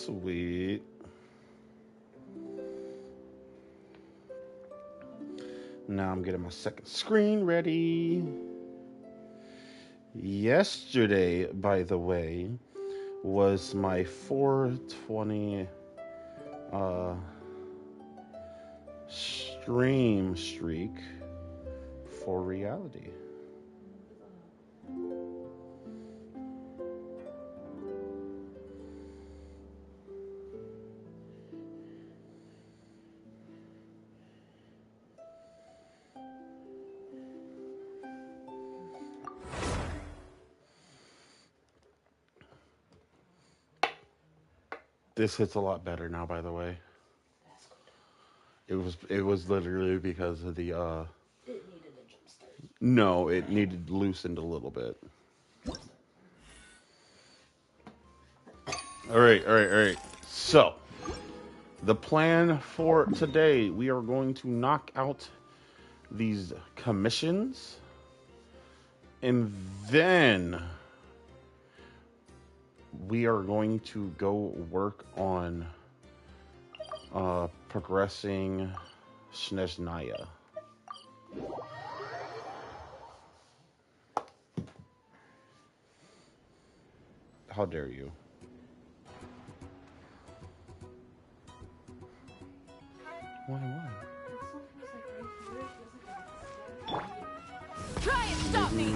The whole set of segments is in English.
Sweet. Now I'm getting my second screen ready. Yesterday, by the way, was my 420 uh, stream streak for reality. This hits a lot better now, by the way. It was literally because of the It needed a jump start. no, it needed loosened a little bit. All right. So, the plan for today, we are going to knock out these commissions, and then we are going to go work on progressing Sneznaya. How dare you? Why? Try and stop me!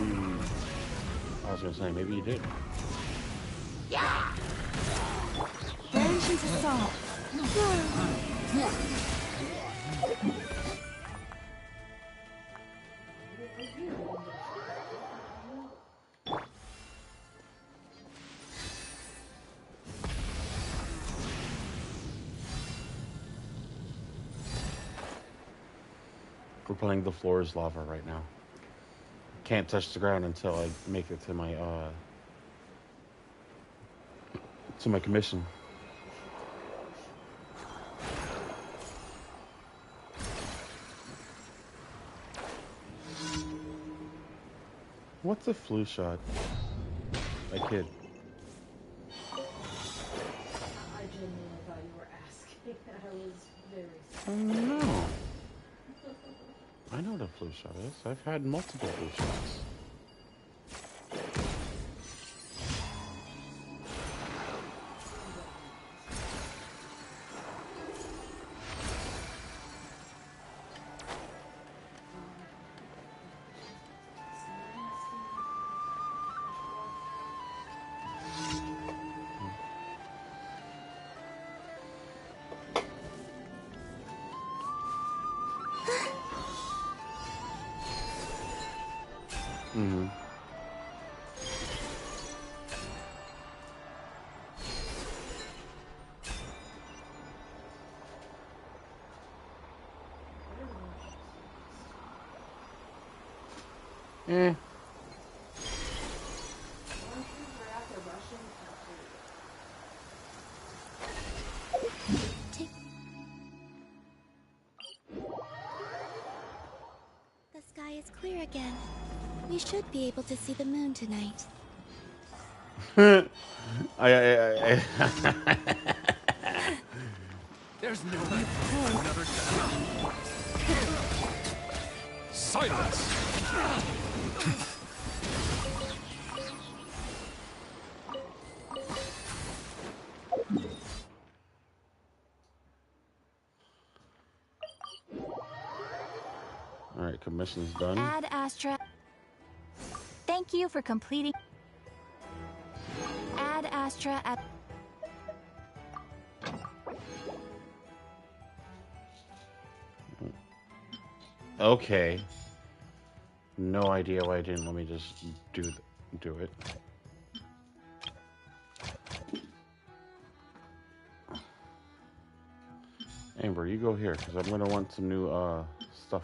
I was gonna say, maybe you did. Yeah! Genshin's assault. We're playing the floor is lava right now. Can't touch the ground until I make it to my commission. What's a flu shot? I kid. I genuinely thought you were asking. I was very Oh no. I know what a flu shot is. I've had multiple flu shots. Mm-hmm. Eh. The sky is clear again. We should be able to see the moon tonight. I There's no way for another challenge. Silence! All right, commission's done. Ad Astra. Thank you for completing. Ad Astra at. Okay. No idea why I didn't let me just do it. Amber, you go here because I'm gonna want some new stuff.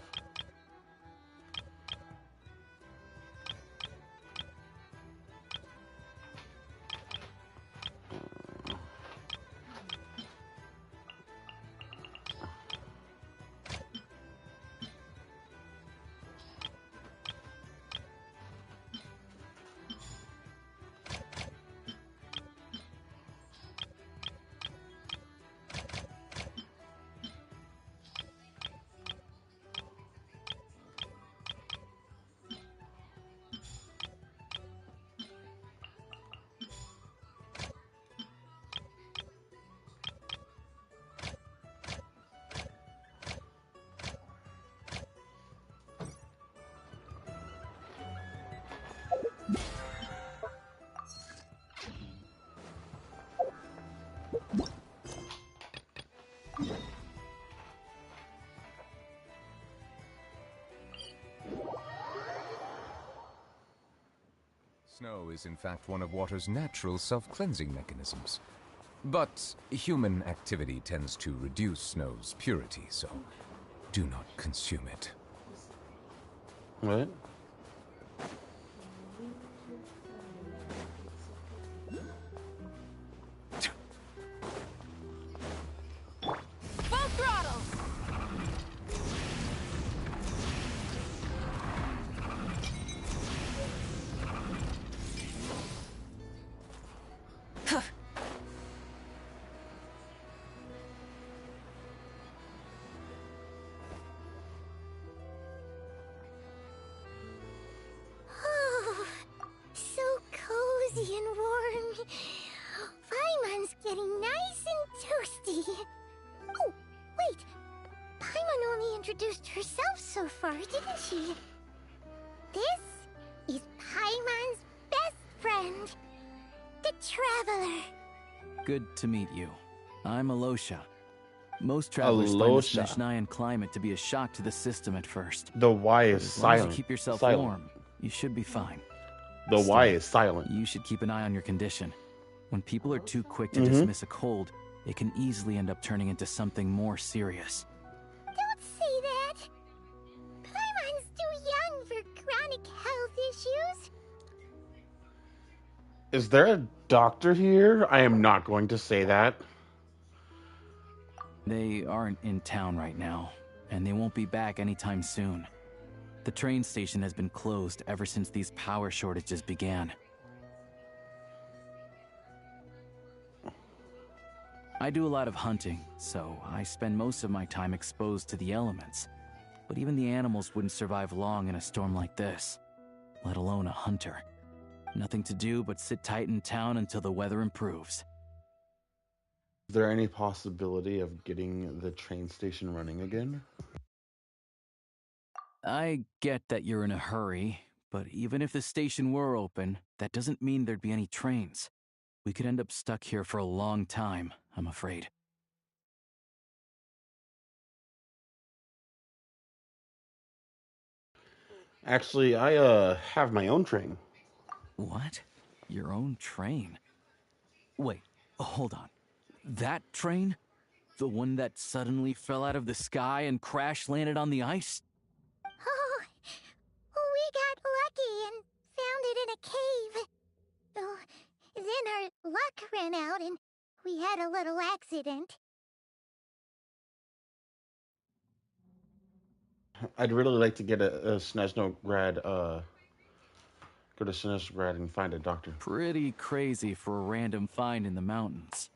Snow is in fact one of water's natural self-cleansing mechanisms. But human activity tends to reduce snow's purity, so do not consume it. What? Full throttle! Oh, so cozy and warm. Paimon's getting nice and toasty. Oh, wait. Paimon only introduced herself so far, didn't she? This is Paimon's best friend, the Traveler. Good to meet you. I'm Alosha. Most travelers find the Alosha. Snezhnayan climate to be a shock to the system at first. The Y is As long as silent. you keep yourself Silent. warm, you should be fine. The Y Still, is silent. You should keep an eye on your condition. When people are too quick to Mhm. dismiss a cold, it can easily end up turning into something more serious. Don't say that. Paimon's too young for chronic health issues. Is there a doctor here? I am not going to say that. They aren't in town right now, and they won't be back anytime soon. The train station has been closed ever since these power shortages began. I do a lot of hunting, so I spend most of my time exposed to the elements. But even the animals wouldn't survive long in a storm like this, let alone a hunter. Nothing to do but sit tight in town until the weather improves. Is there any possibility of getting the train station running again? I get that you're in a hurry, but even if the station were open, that doesn't mean there'd be any trains. We could end up stuck here for a long time, I'm afraid. Actually, I have my own train. What? Your own train? Wait, hold on. That train? The one that suddenly fell out of the sky and crash landed on the ice? Oh, we got lucky and found it in a cave. Oh, then our luck ran out and we had a little accident. I'd really like to get a Snezhnograd, go to Snezhnograd and find a doctor. Pretty crazy for a random find in the mountains.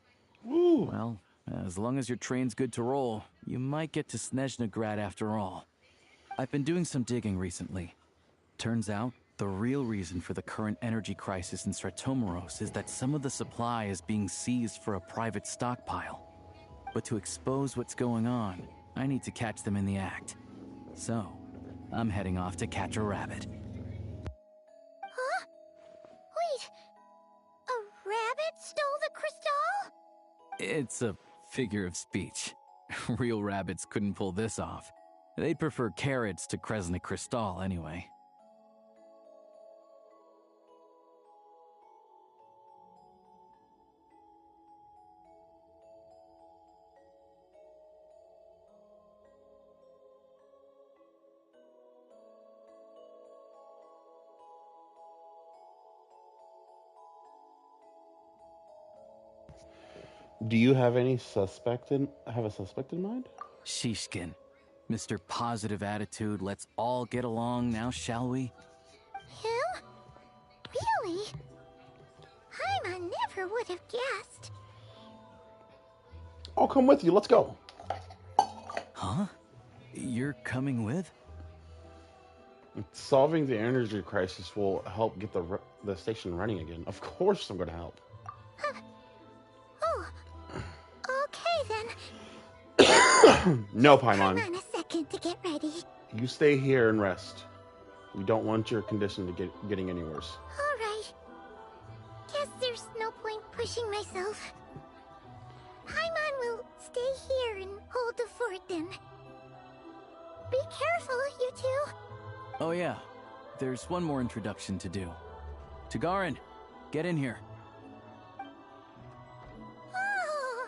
Woo! Well, as long as your train's good to roll, you might get to Snezhnograd after all. I've been doing some digging recently. Turns out, the real reason for the current energy crisis in Stratomeros is that some of the supply is being seized for a private stockpile. But to expose what's going on, I need to catch them in the act. So, I'm heading off to catch a rabbit. Huh? Wait, a rabbit stole the crystal? It's a figure of speech. Real rabbits couldn't pull this off. They'd prefer carrots to Kresnik Crystal anyway. Do you have any have a suspect in mind? Shishkin. Mr. Positive Attitude, let's all get along now, shall we? Him? Really? Paimon never would have guessed. I'll come with you. Let's go. Huh? You're coming with? Solving the energy crisis will help get the station running again. Of course, I'm going to help. Oh, okay then. No, Hang Paimon. on a second to get ready. You stay here and rest. We don't want your condition to getting any worse. All right. Guess there's no point pushing myself. Paimon will stay here and hold the fort then. Be careful, you two. Oh yeah, there's one more introduction to do. Tagarin, get in here. Oh,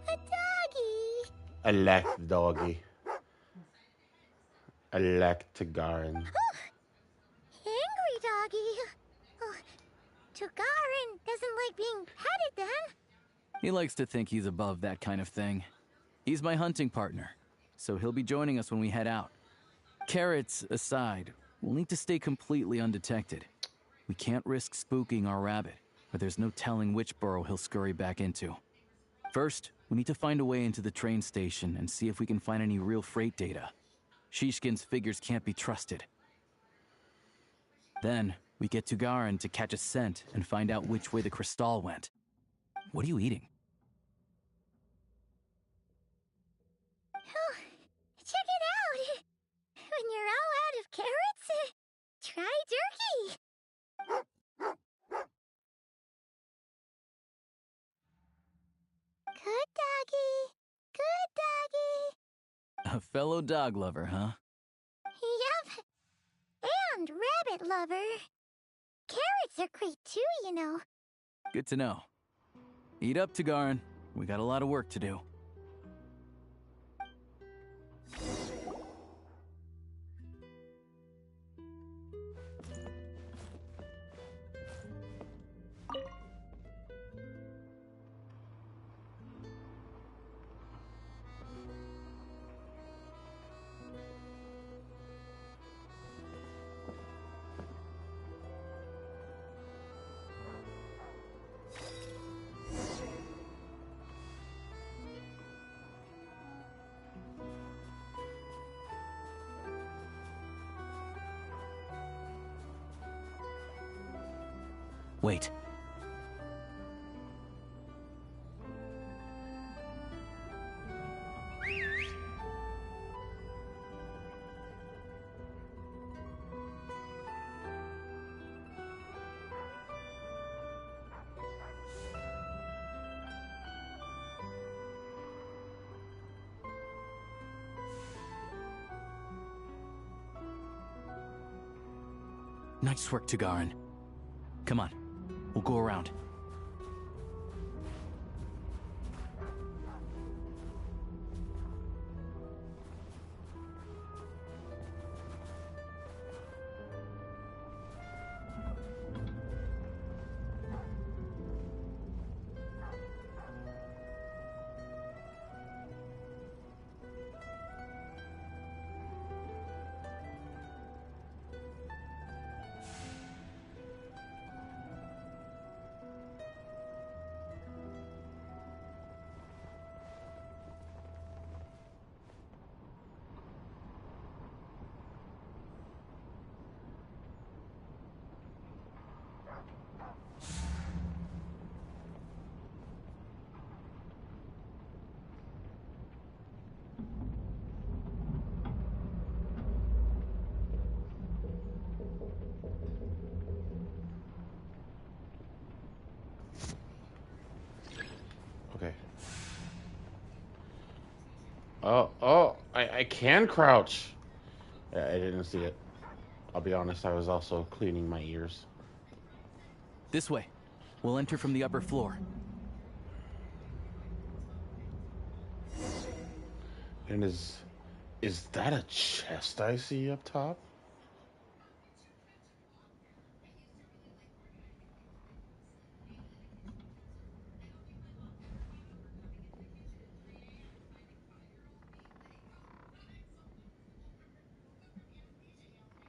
a doggy. I like the doggy. I like Tagarin. Angry doggy. Oh, Togarin doesn't like being petted then. He likes to think he's above that kind of thing. He's my hunting partner, so he'll be joining us when we head out. Carrots aside, we'll need to stay completely undetected. We can't risk spooking our rabbit, or there's no telling which burrow he'll scurry back into. First, we need to find a way into the train station and see if we can find any real freight data. Shishkin's figures can't be trusted. Then, we get Tugarin to catch a scent and find out which way the crystal went. What are you eating? Oh, check it out. When you're all out of carrots, try jerky. Good doggy. Good doggy. A fellow dog lover, huh? Yup. And rabbit lover. Carrots are great too, you know. Good to know. Eat up, Tugarin. We got a lot of work to do. Wait. Nice work, Tugarin. Come on, we'll go around. Okay. Oh, I can crouch. Yeah, I didn't see it. I'll be honest, I was also cleaning my ears. This way. We'll enter from the upper floor. And is that a chest I see up top?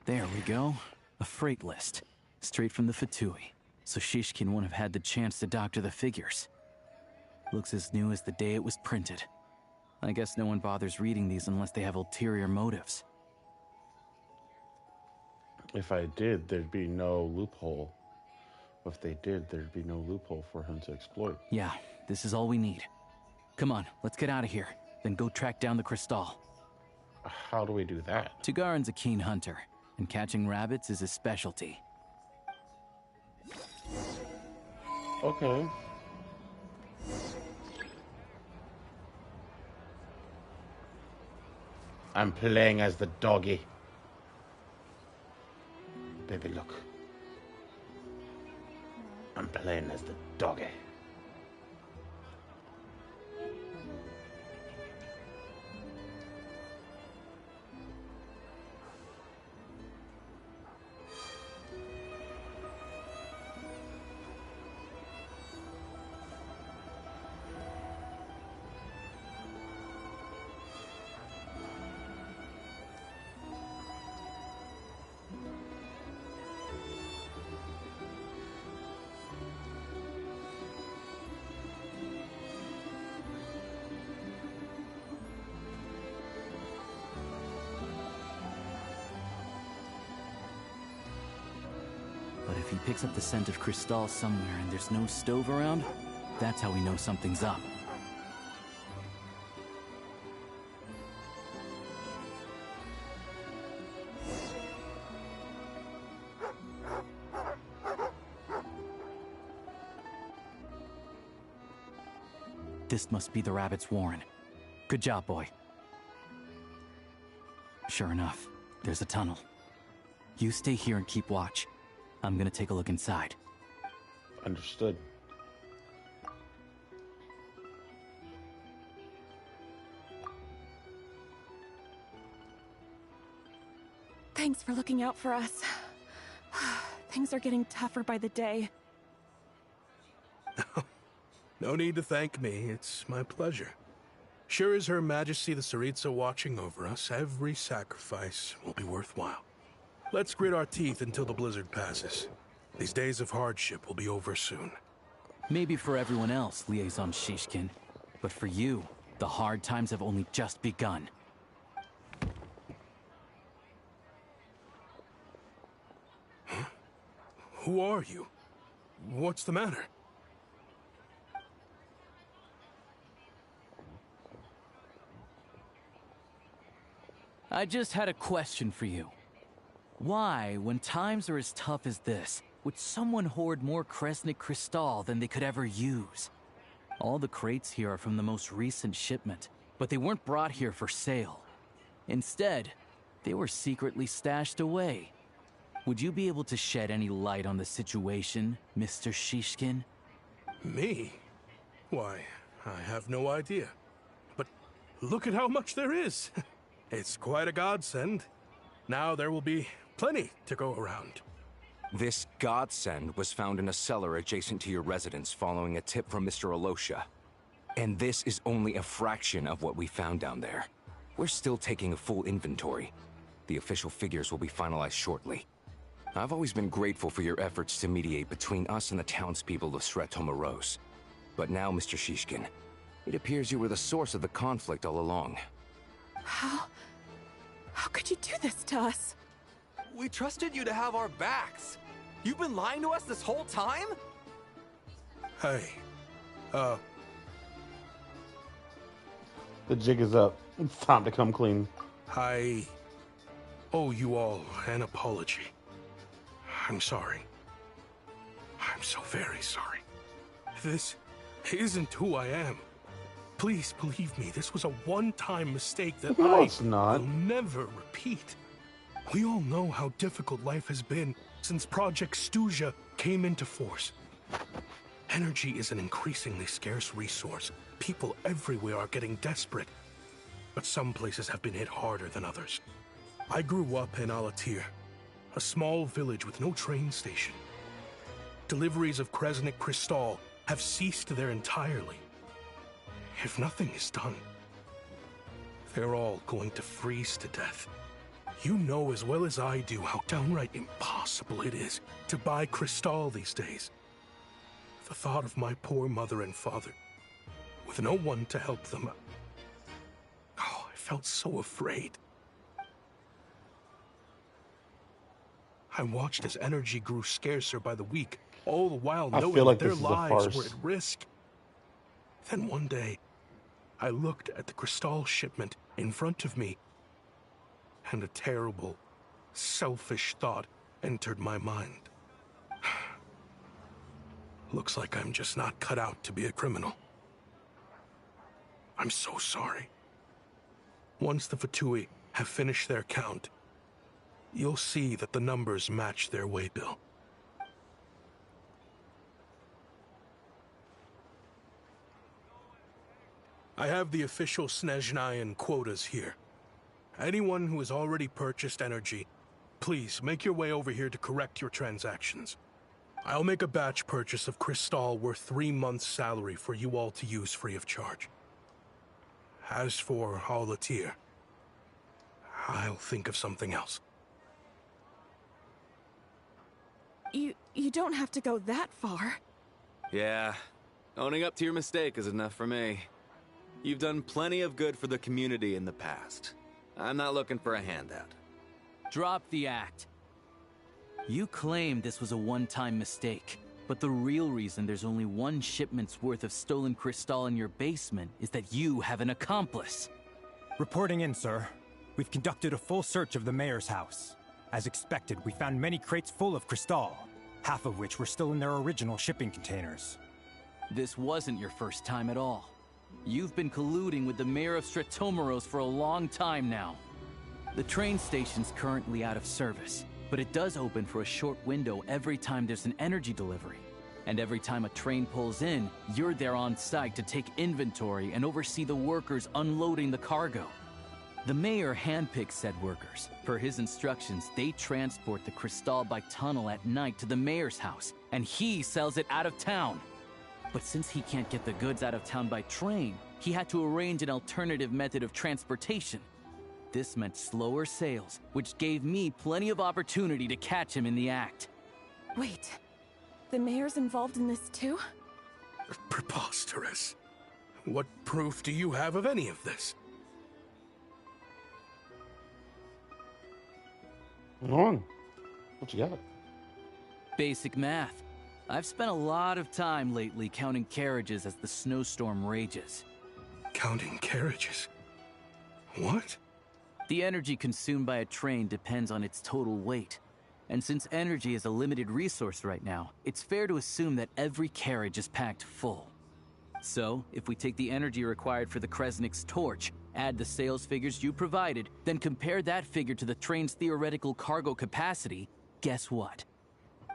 There we go. A freight list. Straight from the Fatui. So Shishkin won't have had the chance to doctor the figures. Looks as new as the day it was printed. I guess no one bothers reading these unless they have ulterior motives. If I did, there'd be no loophole. If they did, there'd be no loophole for him to exploit. Yeah, this is all we need. Come on, let's get out of here. Then go track down the crystal. How do we do that? Tugarin's a keen hunter, and catching rabbits is his specialty. Okay. I'm playing as the doggy. Baby, look. plain as the doggy. But if he picks up the scent of Cristal somewhere and there's no stove around, that's how we know something's up. This must be the rabbit's warren. Good job, boy. Sure enough, there's a tunnel. You stay here and keep watch. I'm gonna take a look inside. Understood. Thanks for looking out for us. Things are getting tougher by the day. No need to thank me. It's my pleasure. Sure as Her Majesty the Tsaritsa watching over us, every sacrifice will be worthwhile. Let's grit our teeth until the blizzard passes. These days of hardship will be over soon. Maybe for everyone else, Liaison Shishkin. But for you, the hard times have only just begun. Huh? Who are you? What's the matter? I just had a question for you. Why, when times are as tough as this, would someone hoard more Kresnik Crystal than they could ever use? All the crates here are from the most recent shipment, but they weren't brought here for sale. Instead, they were secretly stashed away. Would you be able to shed any light on the situation, Mr. Shishkin? Me? Why, I have no idea. But look at how much there is. It's quite a godsend. Now there will be plenty to go around. This godsend was found in a cellar adjacent to your residence following a tip from Mr. Alosha. And this is only a fraction of what we found down there. We're still taking a full inventory. The official figures will be finalized shortly. I've always been grateful for your efforts to mediate between us and the townspeople of Sretomaros. But now, Mr. Shishkin, it appears you were the source of the conflict all along. How could you do this to us? We trusted you to have our backs. You've been lying to us this whole time? Hey, The jig is up. It's time to come clean. I owe you all an apology. I'm sorry. I'm so very sorry. This isn't who I am. Please believe me, this was a one-time mistake that No, I it's not. will never repeat. We all know how difficult life has been since Project Stuja came into force. Energy is an increasingly scarce resource. People everywhere are getting desperate. But some places have been hit harder than others. I grew up in Alatir, a small village with no train station. Deliveries of Kresnik Crystal have ceased there entirely. If nothing is done, they're all going to freeze to death. You know as well as I do how downright impossible it is to buy Crystal these days. The thought of my poor mother and father, with no one to help them, I felt so afraid. I watched as energy grew scarcer by the week, all the while I knowing feel like that their this is a lives farce. were at risk. Then one day, I looked at the Crystal shipment in front of me, and a terrible, selfish thought entered my mind. Looks like I'm just not cut out to be a criminal. I'm so sorry. Once the Fatui have finished their count, you'll see that the numbers match their waybill. I have the official Snezhnayan quotas here. Anyone who has already purchased energy, please make your way over here to correct your transactions. I'll make a batch purchase of crystal worth 3 months' salary for you all to use free of charge. As for Alatir, I'll think of something else. You don't have to go that far. Yeah, owning up to your mistake is enough for me. You've done plenty of good for the community in the past. I'm not looking for a handout. Drop the act. You claim this was a one-time mistake, but the real reason there's only 1 shipment's worth of stolen crystal in your basement is that you have an accomplice. Reporting in, sir. We've conducted a full search of the mayor's house. As expected, we found many crates full of crystal, half of which were still in their original shipping containers. This wasn't your first time at all. You've been colluding with the mayor of Stratomeros for a long time now. The train station's currently out of service, but it does open for a short window every time there's an energy delivery. And every time a train pulls in, you're there on site to take inventory and oversee the workers unloading the cargo. The mayor handpicks said workers. Per his instructions, they transport the crystal by tunnel at night to the mayor's house, and he sells it out of town. But since he can't get the goods out of town by train, he had to arrange an alternative method of transportation. This meant slower sales, which gave me plenty of opportunity to catch him in the act. Wait, the mayor's involved in this too? Preposterous. What proof do you have of any of this? Go on. What you got? Basic math. I've spent a lot of time lately counting carriages as the snowstorm rages. Counting carriages? What? The energy consumed by a train depends on its total weight. And since energy is a limited resource right now, it's fair to assume that every carriage is packed full. So, if we take the energy required for the Kresnik's torch, add the sales figures you provided, then compare that figure to the train's theoretical cargo capacity, guess what?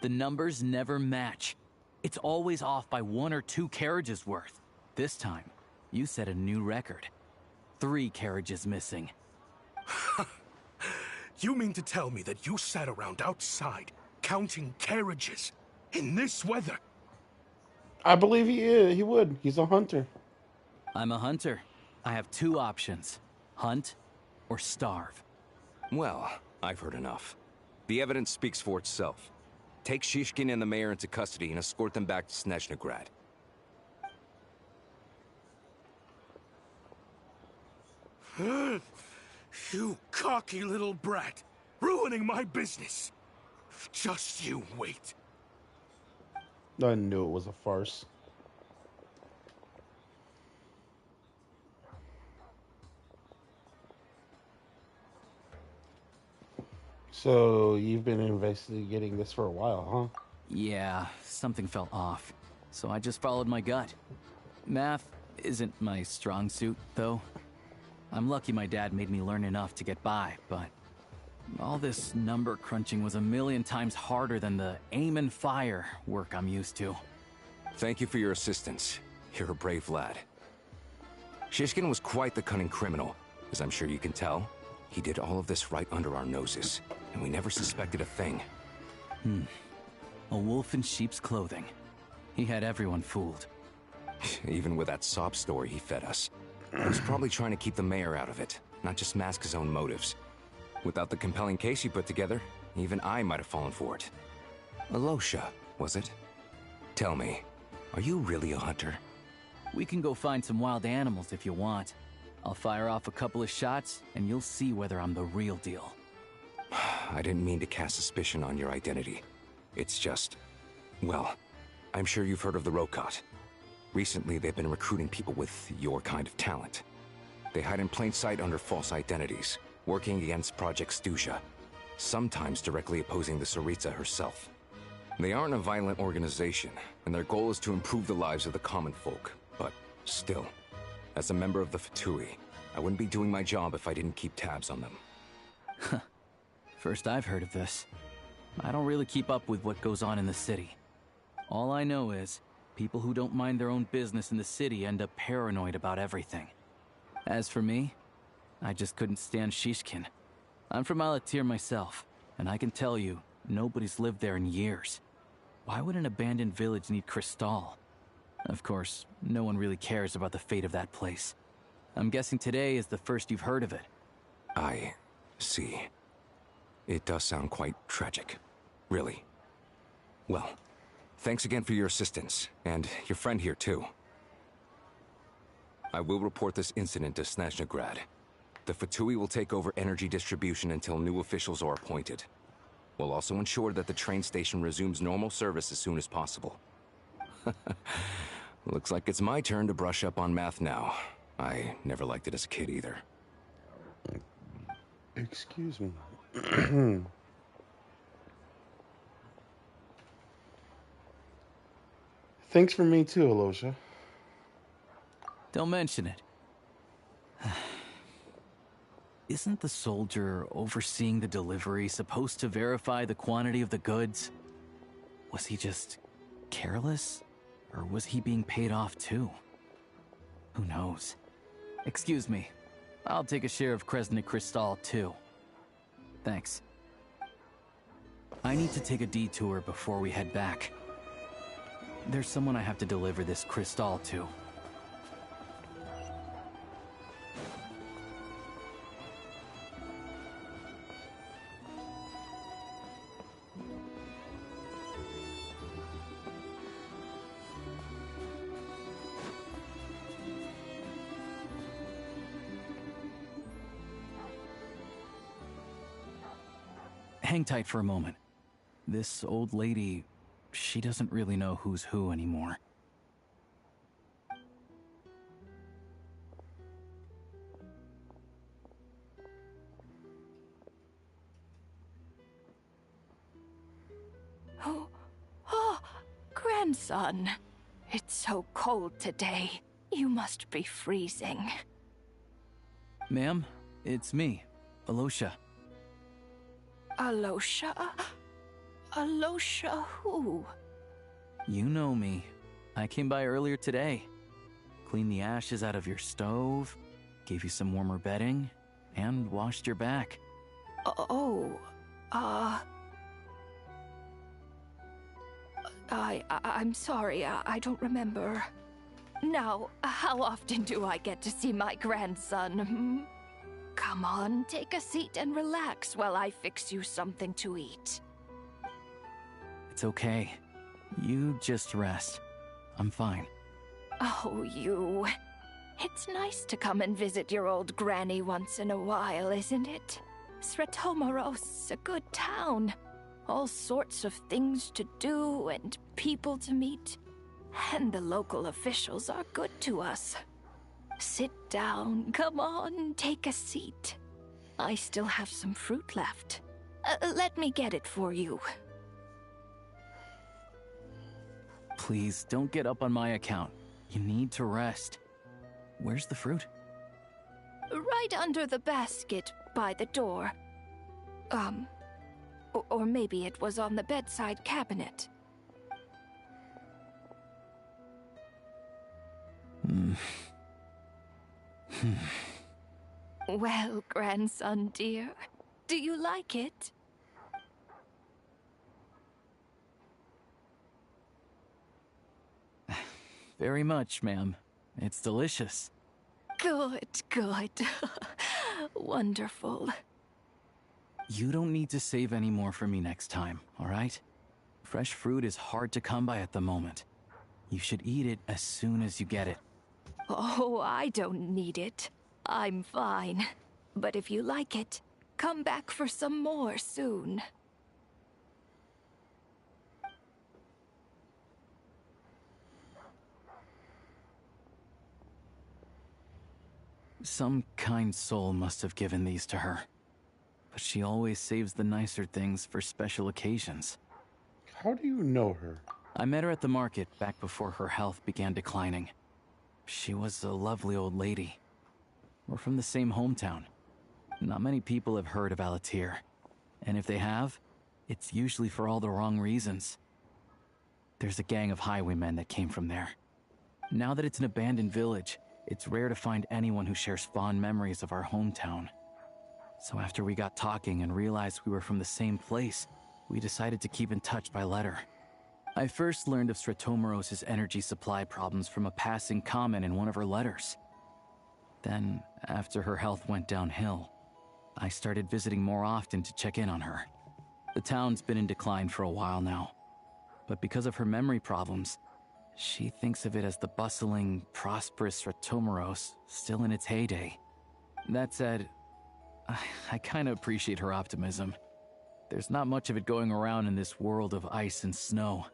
The numbers never match. It's always off by 1 or 2 carriages worth. This time, you set a new record. 3 carriages missing. You mean to tell me that you sat around outside, counting carriages, in this weather? I believe he is. He would. He's a hunter. I'm a hunter. I have 2 options. Hunt or starve. Well, I've heard enough. The evidence speaks for itself. Take Shishkin and the mayor into custody and escort them back to Snezhnegrad. You cocky little brat! Ruining my business! Just you wait. I knew it was a farce. So, you've been investigating this for a while, huh? Yeah, something felt off. So I just followed my gut. Math isn't my strong suit, though. I'm lucky my dad made me learn enough to get by, but all this number crunching was a million times harder than the aim and fire work I'm used to. Thank you for your assistance. You're a brave lad. Shishkin was quite the cunning criminal, as I'm sure you can tell. He did all of this right under our noses, and we never suspected a thing. A wolf in sheep's clothing. He had everyone fooled. Even with that sob story he fed us. He was probably trying to keep the mayor out of it, not just mask his own motives. Without the compelling case he put together, even I might have fallen for it. Alosha, was it? Tell me, are you really a hunter? We can go find some wild animals if you want. I'll fire off a couple of shots, and you'll see whether I'm the real deal. I didn't mean to cast suspicion on your identity. It's just... well, I'm sure you've heard of the Rokot. Recently, they've been recruiting people with your kind of talent. They hide in plain sight under false identities, working against Project Stuja, sometimes directly opposing the Tsaritsa herself. They aren't a violent organization, and their goal is to improve the lives of the common folk. But still, as a member of the Fatui, I wouldn't be doing my job if I didn't keep tabs on them. First I've heard of this. I don't really keep up with what goes on in the city. All I know is, people who don't mind their own business in the city end up paranoid about everything. As for me, I just couldn't stand Shishkin. I'm from Alatir myself, and I can tell you, nobody's lived there in years. Why would an abandoned village need Crystal? Of course, no one really cares about the fate of that place. I'm guessing today is the first you've heard of it. I see. It does sound quite tragic. Really. Well, thanks again for your assistance, and your friend here too. I will report this incident to Snezhnegrad. The Fatui will take over energy distribution until new officials are appointed. We'll also ensure that the train station resumes normal service as soon as possible. Looks like it's my turn to brush up on math now. I never liked it as a kid either. Excuse me. Thanks for me too, Alosha. Don't mention it. Isn't the soldier overseeing the delivery supposed to verify the quantity of the goods? Was he just careless? Or was he being paid off too? Who knows? Excuse me. I'll take a share of Kresnik Crystal too. Thanks. I need to take a detour before we head back. There's someone I have to deliver this crystal to. Hang tight for a moment. This old lady, she doesn't really know who's who anymore. Oh, grandson. It's so cold today. You must be freezing. Ma'am, it's me, Alosha. Alosha? Alosha who? You know me. I came by earlier today. Cleaned the ashes out of your stove, gave you some warmer bedding, and washed your back. I'm sorry, I don't remember. Now, how often do I get to see my grandson, hmm? Come on, take a seat and relax while I fix you something to eat. It's okay. You just rest. I'm fine. Oh, you. It's nice to come and visit your old granny once in a while, isn't it? Sretomaros's a good town. All sorts of things to do and people to meet. And the local officials are good to us. Sit down, come on, take a seat. I still have some fruit left. Let me get it for you. Please, don't get up on my account. You need to rest. Where's the fruit? Right under the basket by the door. Or maybe it was on the bedside cabinet. Well, grandson dear, do you like it? Very much, ma'am. It's delicious. Good, good. Wonderful. You don't need to save any more for me next time, all right? Fresh fruit is hard to come by at the moment. You should eat it as soon as you get it. Oh, I don't need it. I'm fine. But if you like it, come back for some more soon. Some kind soul must have given these to her. But she always saves the nicer things for special occasions. How do you know her? I met her at the market back before her health began declining. She was a lovely old lady. We're from the same hometown. Not many people have heard of Alatir. And if they have, it's usually for all the wrong reasons. There's a gang of highwaymen that came from there. Now that it's an abandoned village, It's rare to find anyone who shares fond memories of our hometown. So after we got talking and realized we were from the same place, we decided to keep in touch by letter. I first learned of Stratomoros's energy supply problems from a passing comment in one of her letters. Then, after her health went downhill, I started visiting more often to check in on her. The town's been in decline for a while now, but because of her memory problems, she thinks of it as the bustling, prosperous Stratomoros still in its heyday. That said, I kinda appreciate her optimism. There's not much of it going around in this world of ice and snow.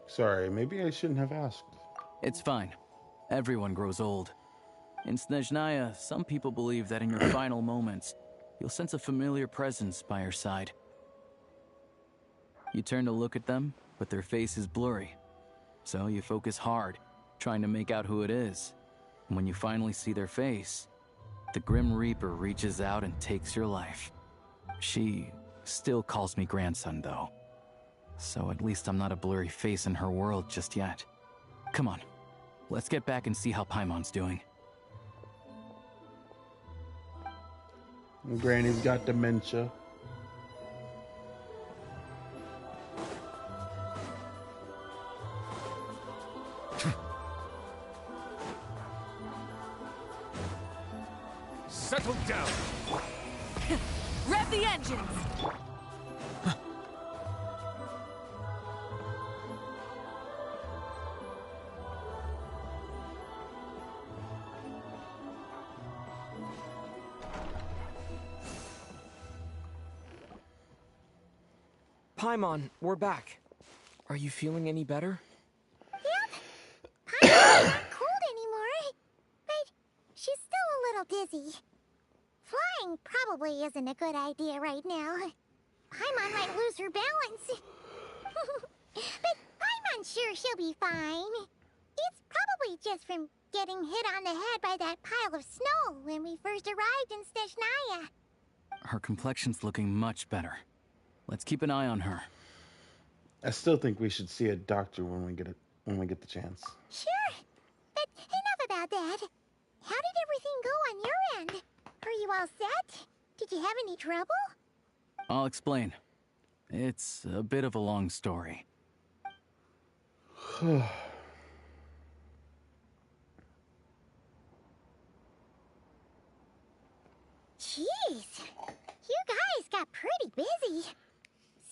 Sorry, maybe I shouldn't have asked. It's fine. Everyone grows old. In Snezhnaya, some people believe that in your final moments, you'll sense a familiar presence by your side. You turn to look at them, but their face is blurry. So you focus hard, trying to make out who it is. And when you finally see their face, the Grim Reaper reaches out and takes your life. She still calls me grandson, though. So at least I'm not a blurry face in her world just yet. Come on, let's get back and see how Paimon's doing. Granny's got dementia. Settle down! Rev the engines! Paimon, we're back. Are you feeling any better? Yep. Paimon's not cold anymore, but she's still a little dizzy. Flying probably isn't a good idea right now. Paimon might lose her balance. But Paimon's sure she'll be fine. It's probably just from getting hit on the head by that pile of snow when we first arrived in Snezhnaya. Her complexion's looking much better. Let's keep an eye on her. I still think we should see a doctor when we get the chance. Sure, but enough about that. How did everything go on your end? Are you all set? Did you have any trouble? I'll explain. It's a bit of a long story. Jeez, you guys got pretty busy.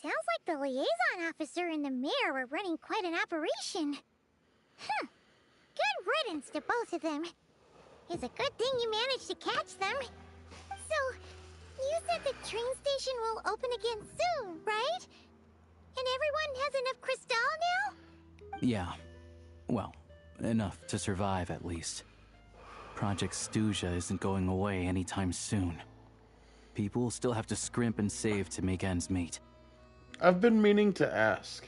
Sounds like the liaison officer and the mayor were running quite an operation. Huh. Good riddance to both of them. It's a good thing you managed to catch them. So, you said the train station will open again soon, right? And everyone has enough crystal now? Yeah. Well, enough to survive at least. Project Stuja isn't going away anytime soon. People will still have to scrimp and save to make ends meet. I've been meaning to ask.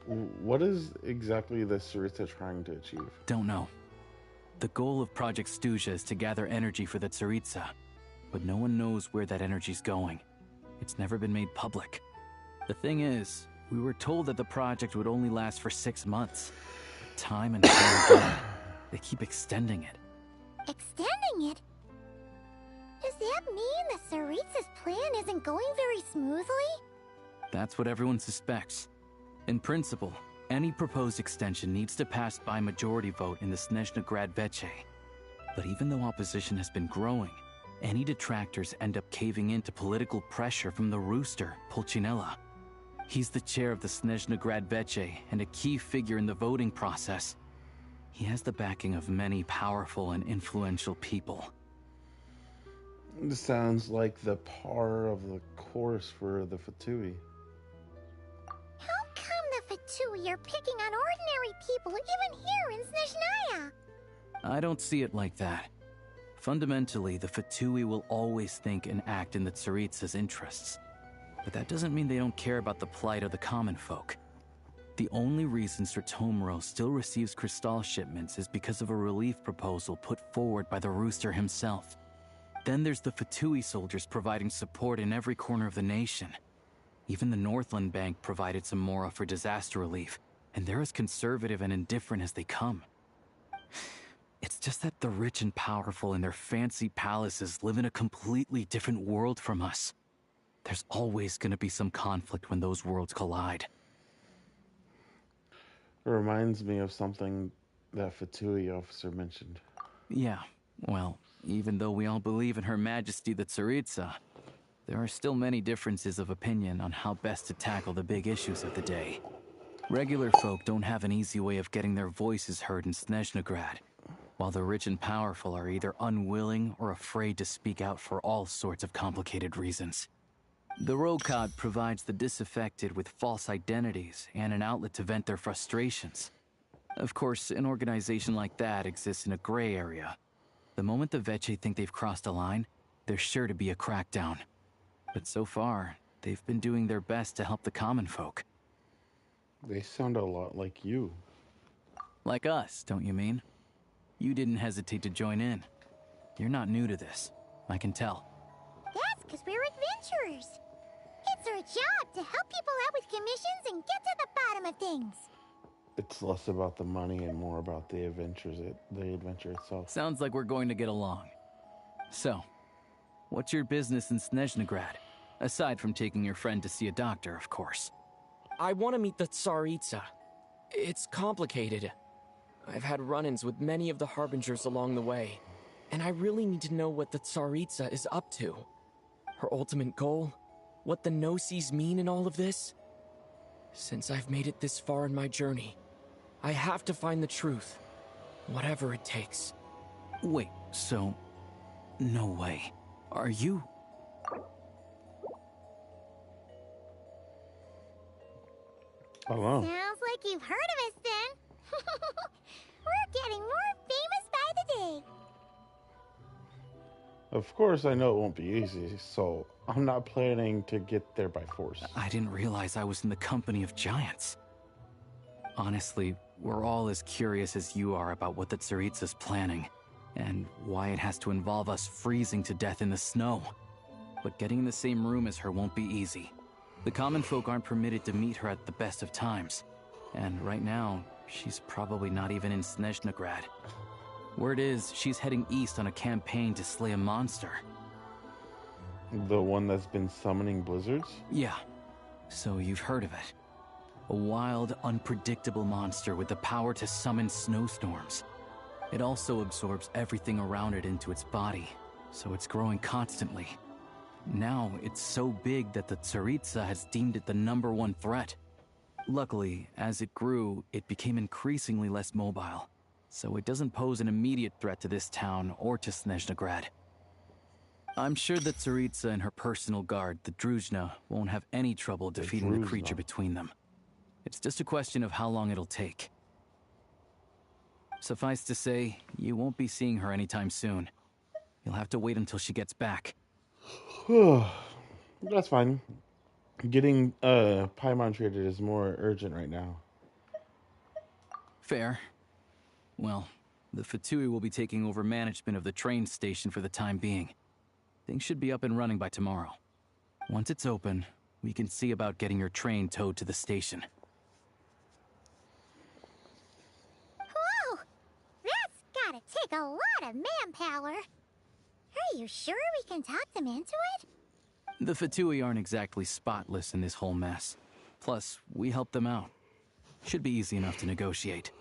What is exactly the Tsaritsa trying to achieve? Don't know. The goal of Project Stuja is to gather energy for the Tsaritsa, but no one knows where that energy's going. It's never been made public. The thing is, we were told that the project would only last for 6 months. Time and time again, they keep extending it. Extending it? Does that mean the Tsaritsa's plan isn't going very smoothly? That's what everyone suspects. In principle, any proposed extension needs to pass by majority vote in the Snezhna Grad Veche. But even though opposition has been growing, any detractors end up caving into political pressure from the Rooster, Pulcinella. He's the chair of the Snezhna Grad Veche and a key figure in the voting process. He has the backing of many powerful and influential people. This sounds like the par of the course for the Fatui. How come the Fatui are picking on ordinary people even here in Snezhnaya? I don't see it like that. Fundamentally, the Fatui will always think and act in the Tsaritsa's interests. But that doesn't mean they don't care about the plight of the common folk. The only reason Stratomoros still receives crystal shipments is because of a relief proposal put forward by the Rooster himself. Then there's the Fatui soldiers providing support in every corner of the nation. Even the Northland Bank provided some mora for disaster relief, and they're as conservative and indifferent as they come. just that the rich and powerful in their fancy palaces live in a completely different world from us. There's always gonna be some conflict when those worlds collide. It reminds me of something that Fatui officer mentioned. Yeah, well, even though we all believe in Her Majesty the Tsaritsa, there are still many differences of opinion on how best to tackle the big issues of the day. Regular folk don't have an easy way of getting their voices heard in Snezhnograd, while the rich and powerful are either unwilling or afraid to speak out for all sorts of complicated reasons. The Rokad provides the disaffected with false identities and an outlet to vent their frustrations. Of course, an organization like that exists in a gray area. The moment the Veche think they've crossed a line, there's sure to be a crackdown. But so far, they've been doing their best to help the common folk. They sound a lot like you. Like us, don't you mean? You didn't hesitate to join in. You're not new to this, I can tell. That's because we're adventurers. It's our job to help people out with commissions and get to the bottom of things. It's less about the money and more about the adventure itself. Sounds like we're going to get along. So, what's your business in Snezhnograd? Aside from taking your friend to see a doctor, of course. I want to meet the Tsaritsa. It's complicated. I've had run-ins with many of the Harbingers along the way, and I really need to know what the Tsaritsa is up to. Her ultimate goal? What the no-sees mean in all of this? Since I've made it this far in my journey, I have to find the truth, whatever it takes. Wait, so... no way. Are you... Hello. Sounds like you've heard of us then. We're getting more famous by the day. Of course, I know it won't be easy, so I'm not planning to get there by force. I didn't realize I was in the company of giants. Honestly, we're all as curious as you are about what the Tsaritsa's planning, and why it has to involve us freezing to death in the snow. But getting in the same room as her won't be easy. The common folk aren't permitted to meet her at the best of times, and right now, she's probably not even in Snezhnograd. Word is, she's heading east on a campaign to slay a monster. The one that's been summoning blizzards? Yeah. So you've heard of it. A wild, unpredictable monster with the power to summon snowstorms. It also absorbs everything around it into its body, so it's growing constantly. Now, it's so big that the Tsaritsa has deemed it the #1 threat. Luckily, as it grew, it became increasingly less mobile, so it doesn't pose an immediate threat to this town or to Snezhnograd. I'm sure that Tsaritsa and her personal guard, the Druzhna, won't have any trouble defeating the creature between them. It's just a question of how long it'll take. Suffice to say, you won't be seeing her anytime soon. You'll have to wait until she gets back. That's fine. Getting Paimon traded is more urgent right now. Fair. Well, the Fatui will be taking over management of the train station for the time being. Things should be up and running by tomorrow. Once it's open, we can see about getting your train towed to the station. Whoa! That's gotta take a lot of manpower. Are you sure we can talk them into it? The Fatui aren't exactly spotless in this whole mess. Plus, we helped them out. Should be easy enough to negotiate.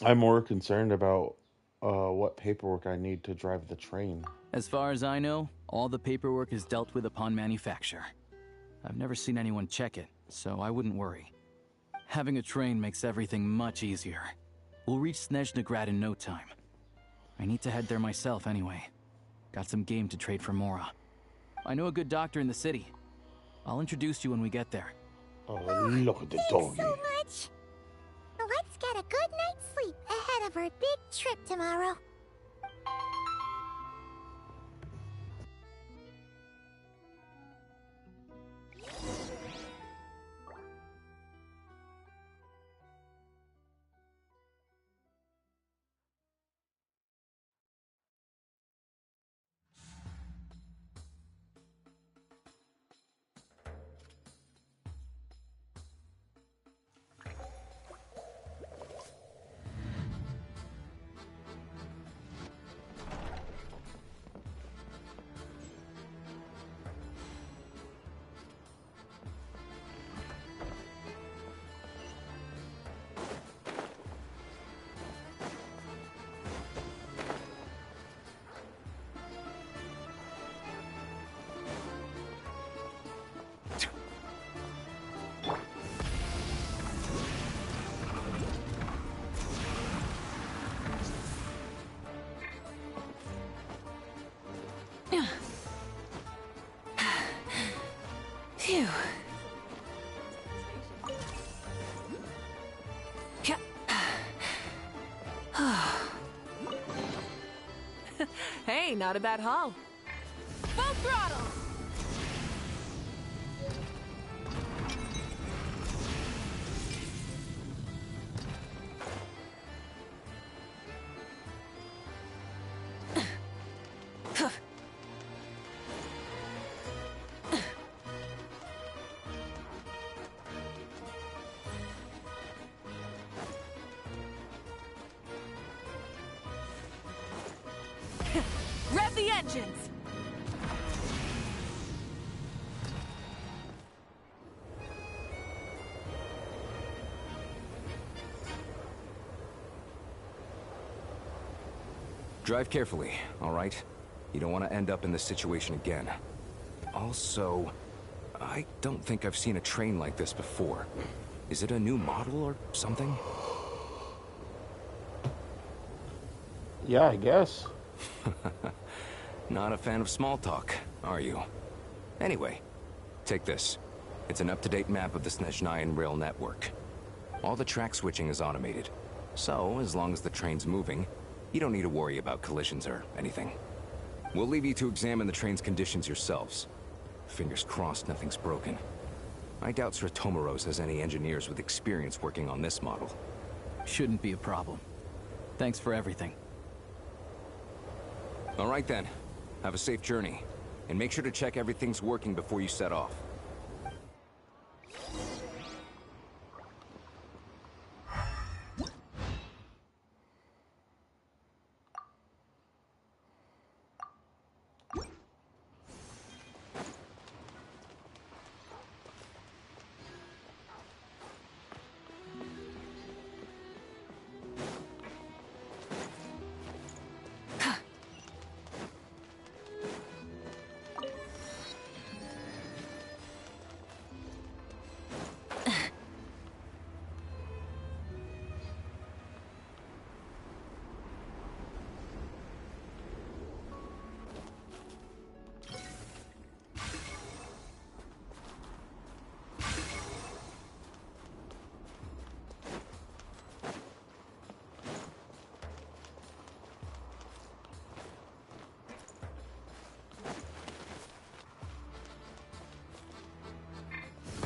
I'm more concerned about what paperwork I need to drive the train. As far as I know, all the paperwork is dealt with upon manufacture. I've never seen anyone check it, so I wouldn't worry. Having a train makes everything much easier. We'll reach Snezhnograd in no time. I need to head there myself anyway. Got some game to trade for Mora. I know a good doctor in the city. I'll introduce you when we get there. Oh, look at the Thanks so much. Let's get a good night's sleep ahead of our big trip tomorrow. Hey, not a bad haul. Full throttle! Rev the engines! Drive carefully, all right? You don't want to end up in this situation again. Also, I don't think I've seen a train like this before. Is it a new model or something? Yeah, I guess. Not a fan of small talk, are you? Anyway, take this. It's an up-to-date map of the Snezhnayan rail network. All the track switching is automated. So, as long as the train's moving, you don't need to worry about collisions or anything. We'll leave you to examine the train's conditions yourselves. Fingers crossed nothing's broken. I doubt Sratomaros has any engineers with experience working on this model. Shouldn't be a problem. Thanks for everything. All right then. Have a safe journey. And make sure to check everything's working before you set off.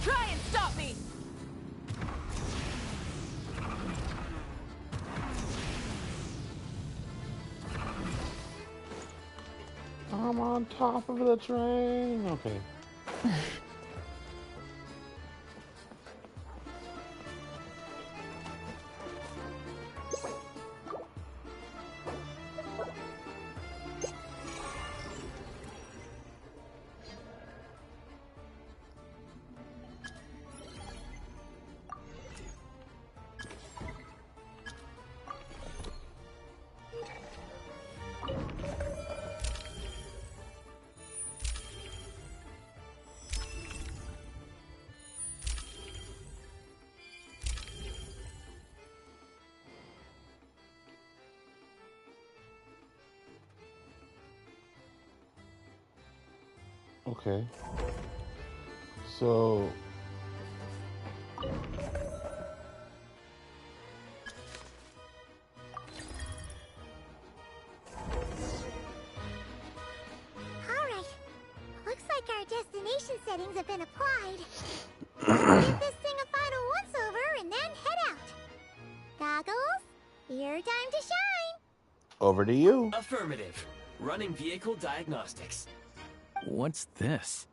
Try and stop me! I'm on top of the train. Okay. Okay. So Alright. Looks like our destination settings have been applied. Let's give this thing a final once-over and then head out. Goggles, your time to shine. over to you. Affirmative. Running vehicle diagnostics. What's this?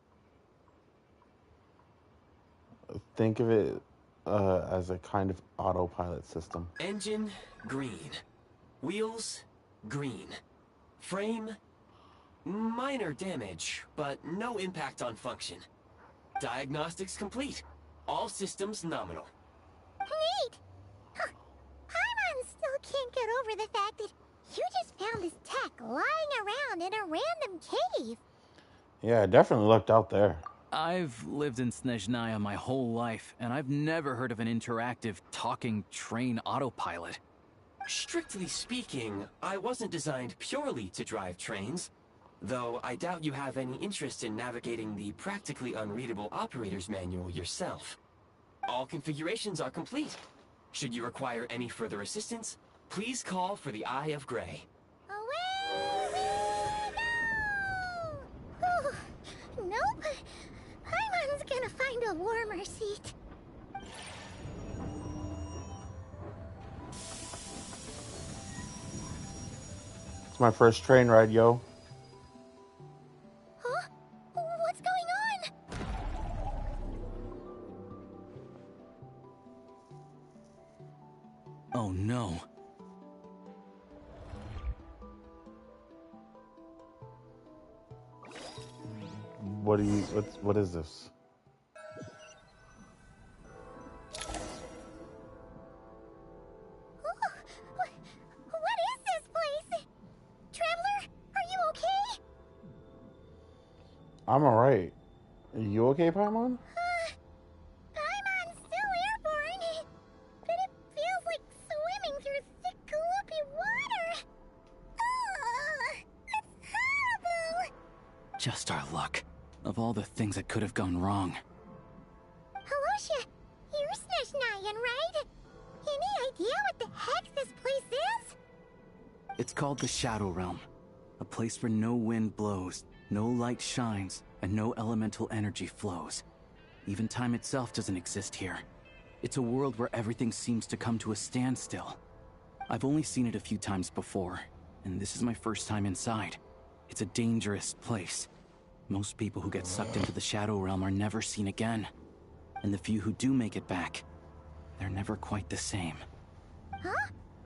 Think of it as a kind of autopilot system. Engine, green. Wheels, green. Frame, minor damage, but no impact on function. Diagnostics complete. All systems nominal. Neat! Huh. Paimon still can't get over the fact that you just found this tech lying around in a random cave. Yeah, it definitely looked out there. I've lived in Snezhnaya my whole life, and I've never heard of an interactive, talking train autopilot. Strictly speaking, I wasn't designed purely to drive trains, though I doubt you have any interest in navigating the practically unreadable operator's manual yourself. All configurations are complete. Should you require any further assistance, please call for the Eye of Grey. Away! a warmer seat. It's my first train ride, yo. Huh? What's going on? Oh no. What is this? What is this place? Traveler, are you okay? I'm alright. Are you okay, Paimon? Paimon's still airborne, but it feels like swimming through thick, gloopy water. Ugh, it's horrible. Just our luck. Of all the things that could have gone wrong. Alosha, you're Snezhnayan, right? Any idea what the heck this place is? It's called the Shadow Realm. A place where no wind blows, no light shines, and no elemental energy flows. Even time itself doesn't exist here. It's a world where everything seems to come to a standstill. I've only seen it a few times before, and this is my first time inside. It's a dangerous place. Most people who get sucked into the Shadow Realm are never seen again. And the few who do make it back, they're never quite the same. Huh?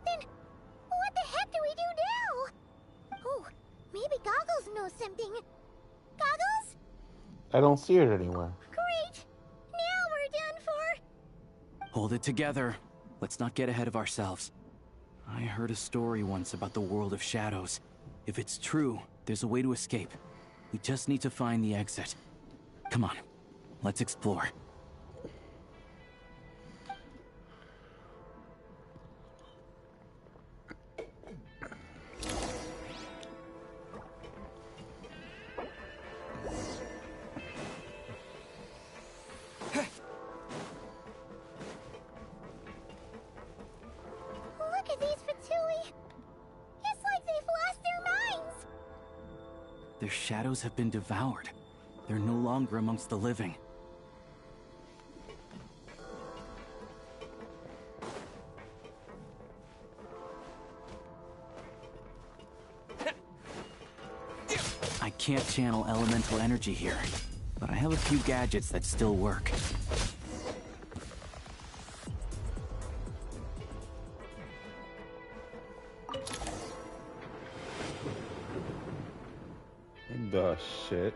Then what the heck do we do now? Oh, maybe Goggles knows something. Goggles? I don't see it anywhere. Great! Now we're done for. Hold it together. Let's not get ahead of ourselves. I heard a story once about the world of shadows. If it's true, there's a way to escape. We just need to find the exit. Come on, let's explore. Look at these Fatui. It's like they've lost their minds. Their shadows have been devoured. They're no longer amongst the living. I can't channel elemental energy here, but I have a few gadgets that still work. The shit.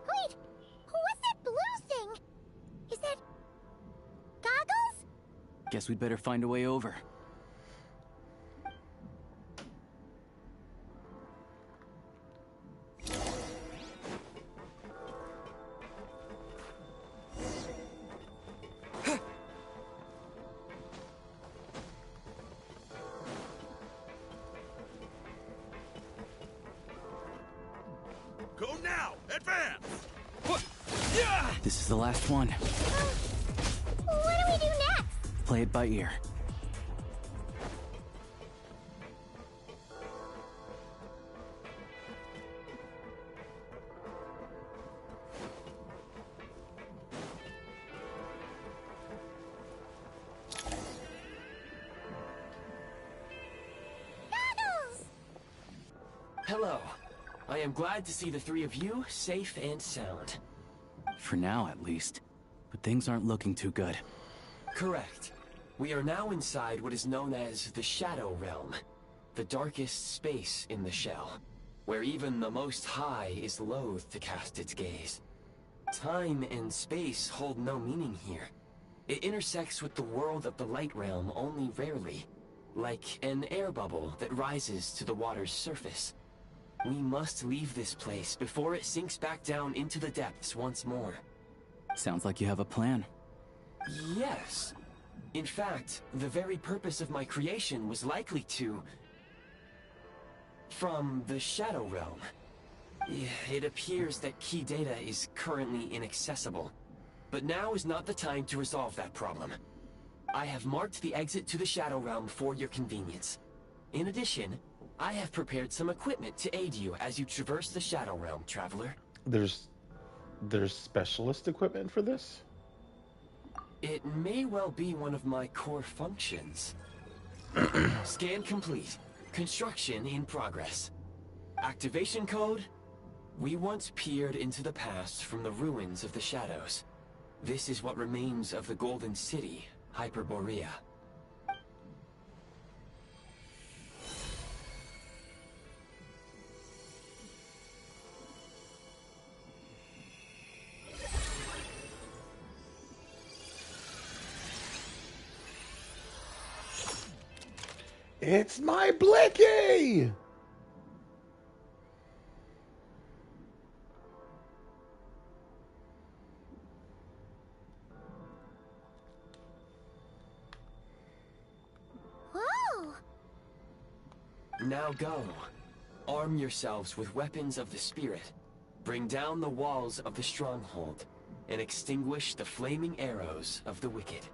Wait, what's that blue thing? Is that Goggles? Guess we'd better find a way over. Go now! Advance! This is the last one. What do we do next? Play it by ear. Goggles! Hello. I am glad to see the three of you safe and sound. For now, at least. But things aren't looking too good. Correct. We are now inside what is known as the Shadow Realm, the darkest space in the shell, where even the Most High is loath to cast its gaze. Time and space hold no meaning here. It intersects with the world of the Light Realm only rarely, like an air bubble that rises to the water's surface. We must leave this place before it sinks back down into the depths once more. Sounds like you have a plan. Yes. In fact, the very purpose of my creation was likely to... from the Shadow Realm. It appears that key data is currently inaccessible, but now is not the time to resolve that problem. I have marked the exit to the Shadow Realm for your convenience. In addition, I have prepared some equipment to aid you as you traverse the Shadow Realm, traveler. There's specialist equipment for this? It may well be one of my core functions. Scan complete. Construction in progress. Activation code? We once peered into the past from the ruins of the shadows. This is what remains of the Golden City, Hyperborea. It's my Blicky! Whoa! Now go. Arm yourselves with weapons of the spirit. Bring down the walls of the stronghold and extinguish the flaming arrows of the wicked.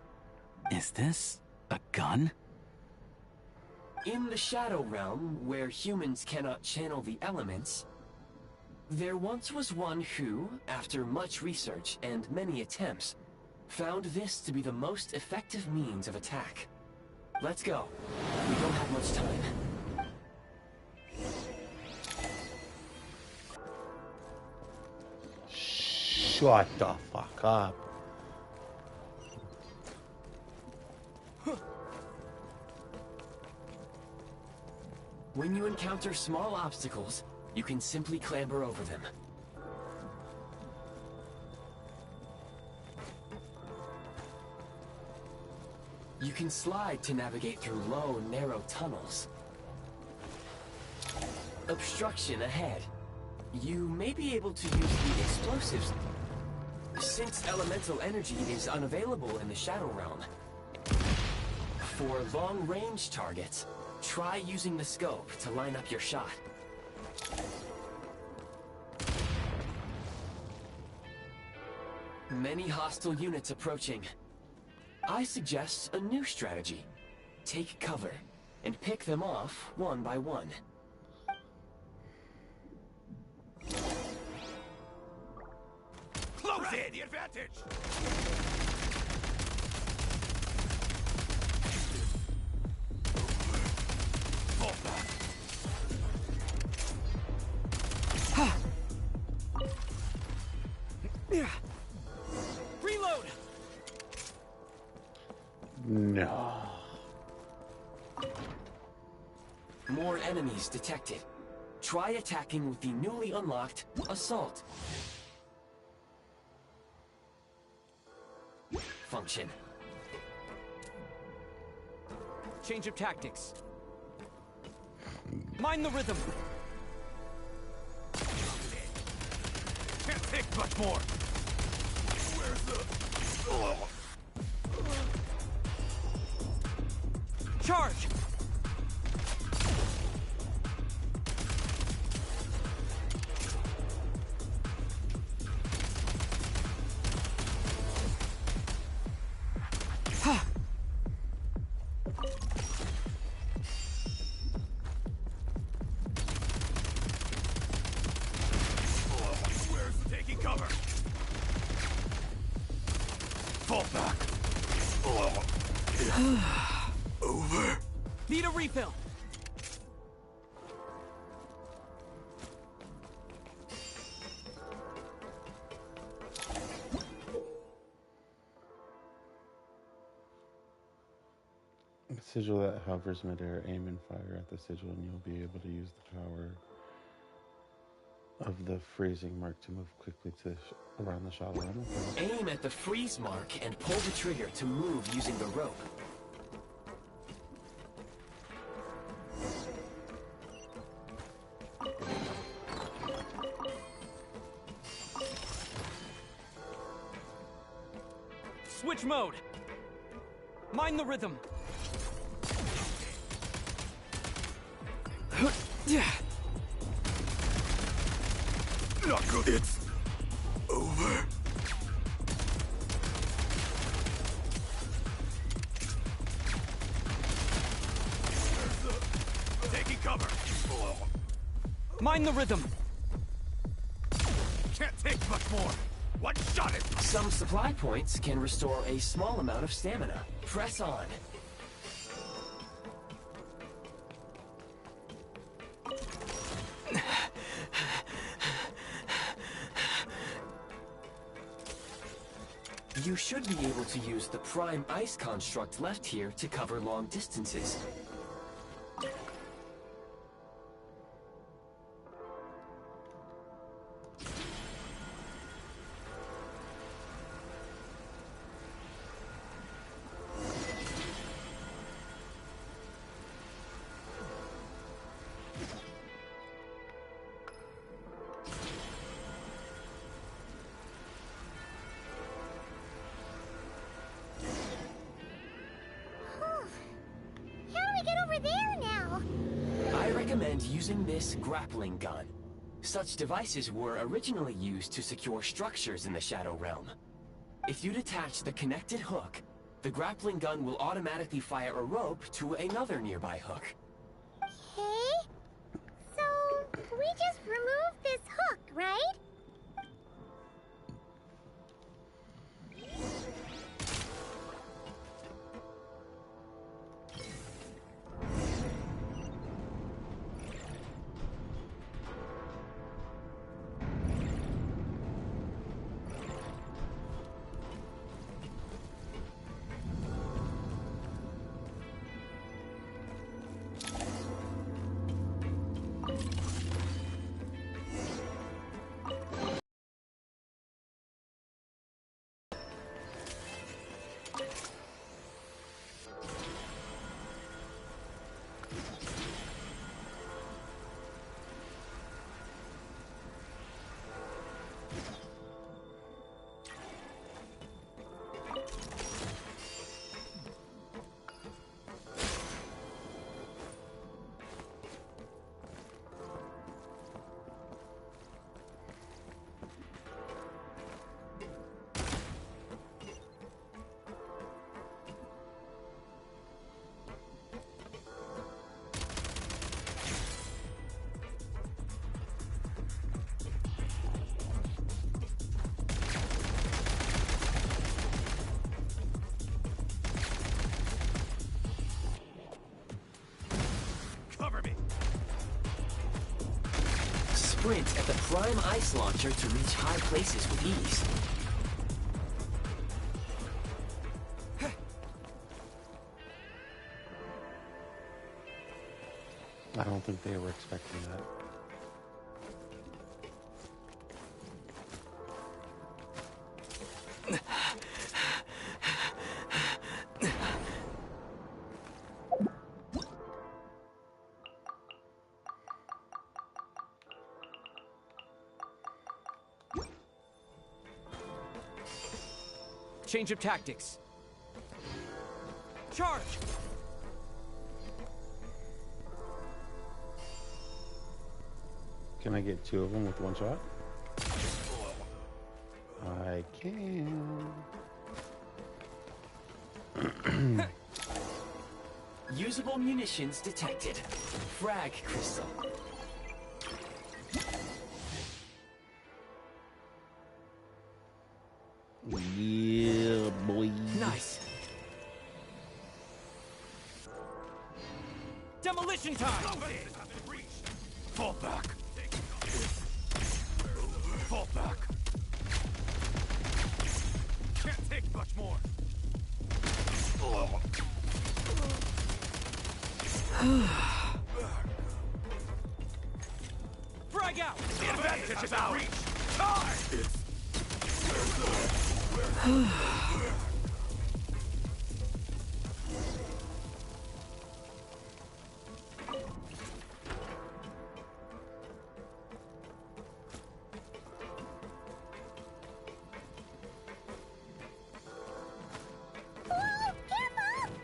Is this a gun? In the Shadow Realm, where humans cannot channel the elements, there once was one who, after much research and many attempts, found this to be the most effective means of attack. Let's go. We don't have much time. Shut the fuck up. When you encounter small obstacles, you can simply clamber over them. You can slide to navigate through low, narrow tunnels. Obstruction ahead. You may be able to use the explosives, since elemental energy is unavailable in the Shadow Realm. For long-range targets, try using the scope to line up your shot. Many hostile units approaching. I suggest a new strategy. Take cover, and pick them off one by one. Close in! The advantage! Reload! No. More enemies detected. Try attacking with the newly unlocked Assault function. Change of tactics. Mind the rhythm. Can't take much more. Where's the... Charge! Where's the taking cover? Fall back. Over. Need a refill. Sigil that hovers midair, aim and fire at the sigil, and you'll be able to use the power of the freezing mark to move quickly to around the shadow realm. Aim at the freeze mark and pull the trigger to move using the rope. Switch mode. Mind the rhythm. Not good. It's over. Taking cover. Find the rhythm! Can't take much more. One shot it. Some supply points can restore a small amount of stamina. Press on. You should be able to use the Prime Ice construct left here to cover long distances. Using this grappling gun. Such devices were originally used to secure structures in the Shadow Realm. If you detach the connected hook, the grappling gun will automatically fire a rope to another nearby hook. Okay. So, we just remove this hook, right? Sprint at the Prime Ice Launcher to reach high places with ease. I don't think they were expecting that. Change of tactics. Charge! Can I get two of them with one shot? I can. Usable munitions detected. Frag crystal. Yeah, boy. Nice. Demolition time! Fall back. Fall back. Can't take much more. Frag out! The advantage is out. Time.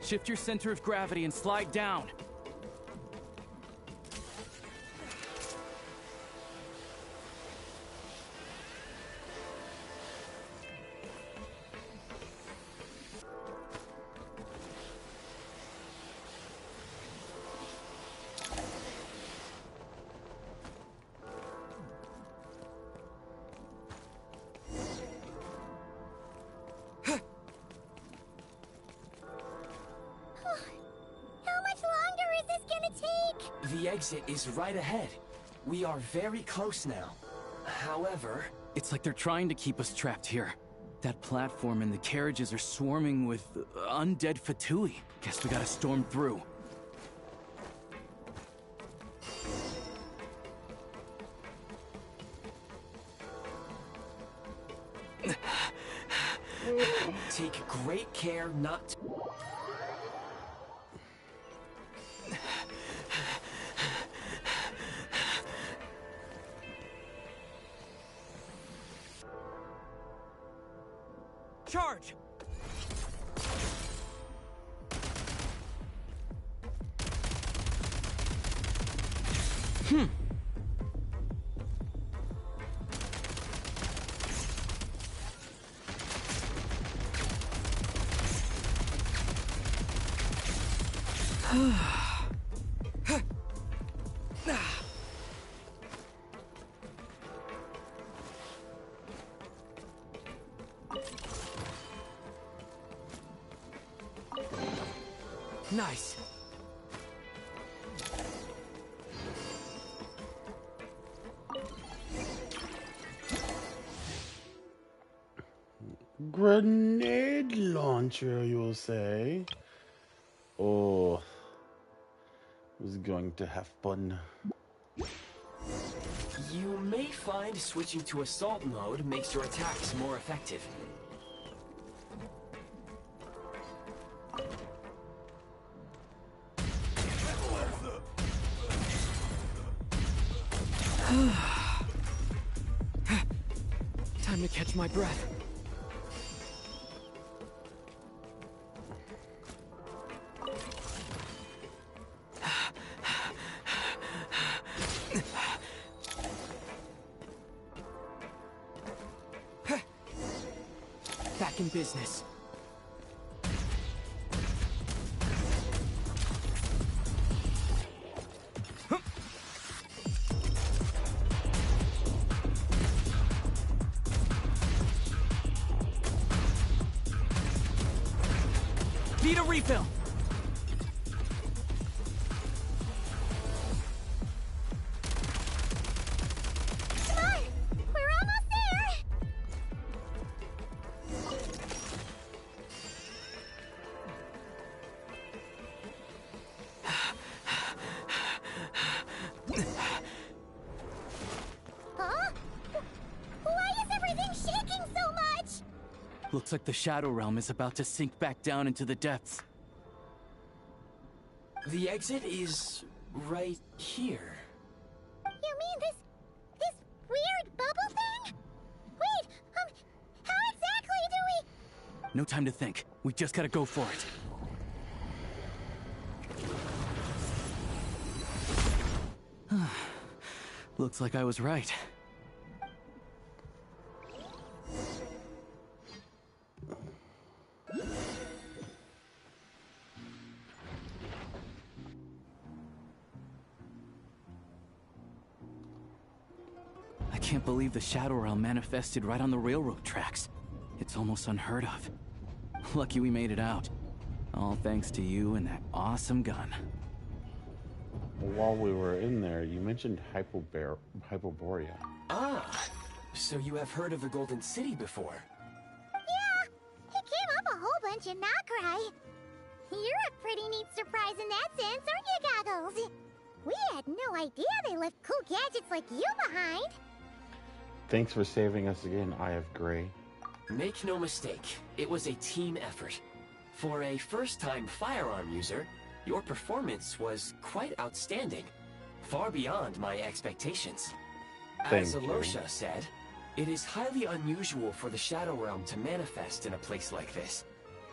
Shift your center of gravity and slide down. exit is right ahead. We are very close now. However... It's like they're trying to keep us trapped here. That platform and the carriages are swarming with undead Fatui. Guess we gotta storm through. Take great care not to... Charge! Nice. Grenade launcher, you'll say. Oh, was going to have fun. You may find switching to assault mode makes your attacks more effective. Time to catch my breath. Back in business. Need a refill. Come on! We're almost there! Huh? Why is everything shaking so much? Looks like the Shadow Realm is about to sink back down into the depths. The exit is right here. You mean this weird bubble thing? Wait, how exactly do we... No time to think. We just gotta go for it. Looks like I was right. I can't believe the Shadow Realm manifested right on the railroad tracks. It's almost unheard of. Lucky we made it out. All thanks to you and that awesome gun. While we were in there, you mentioned Hyperborea. Ah, so you have heard of the Golden City before? Yeah, it came up a whole bunch in Nokrai. You're a pretty neat surprise in that sense, aren't you, Goggles? We had no idea they left cool gadgets like you behind. Thanks for saving us again, Eye of Grey. Make no mistake, it was a team effort. For a first-time firearm user, your performance was quite outstanding. Far beyond my expectations. As Thank you. Alosha said, it is highly unusual for the Shadow Realm to manifest in a place like this.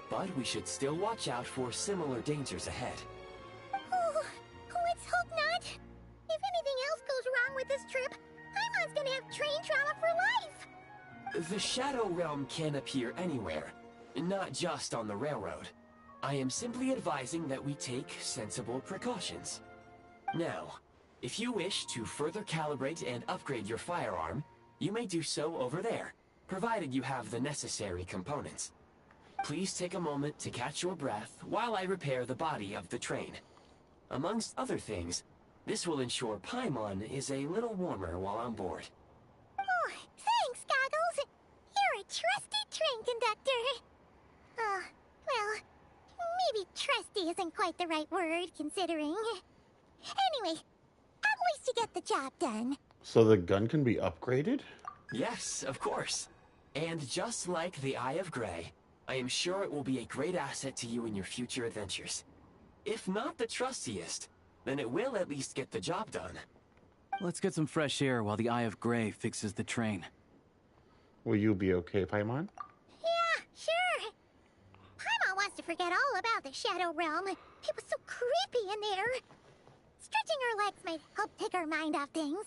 But we should still watch out for similar dangers ahead. Oh, let's hope not. If anything else goes wrong with this trip, Paimon's gonna have train trauma for life. The Shadow Realm can appear anywhere, not just on the railroad. I am simply advising that we take sensible precautions. Now, if you wish to further calibrate and upgrade your firearm, you may do so over there, provided you have the necessary components. Please take a moment to catch your breath while I repair the body of the train. Amongst other things, This will ensure Paimon is a little warmer while on board. Oh, thanks, Goggles. You're a trusty train conductor. Well, maybe trusty isn't quite the right word, considering. Anyway, at least you get the job done. So the gun can be upgraded? Yes, of course. And just like the Eye of Grey, I am sure it will be a great asset to you in your future adventures. If not the trustiest, then it will at least get the job done. Let's get some fresh air while the Eye of Grey fixes the train. Will you be okay, Paimon? Yeah, sure. Paimon wants to forget all about the Shadow Realm. It was so creepy in there. Stretching her legs might help take her mind off things.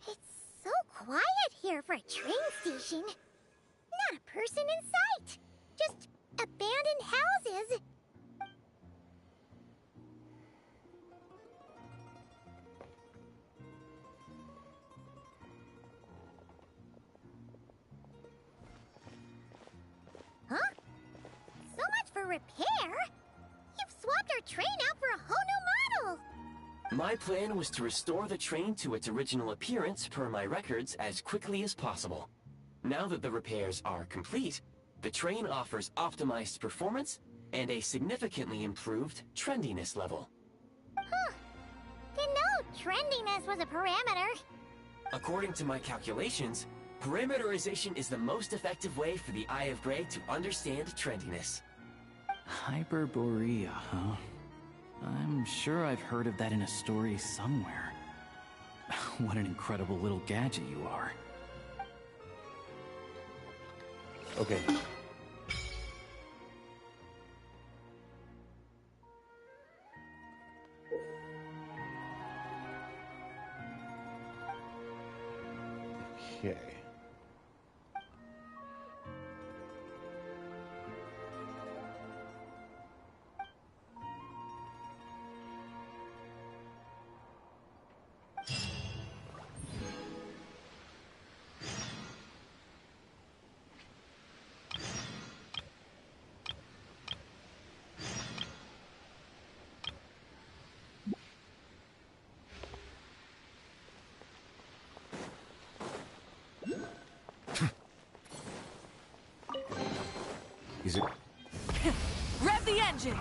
It's so quiet here for a train station. Not a person in sight. Just abandoned houses. Huh? So much for repair. You've swapped our train out for a whole new model. My plan was to restore the train to its original appearance per my records as quickly as possible. Now that the repairs are complete, the train offers optimized performance and a significantly improved trendiness level. Huh. Didn't know trendiness was a parameter. According to my calculations, parameterization is the most effective way for the Eye of Grey to understand trendiness. Hyperborea, huh? I'm sure I've heard of that in a story somewhere. What an incredible little gadget you are. Okay. Okay. Is it? Rev the engines!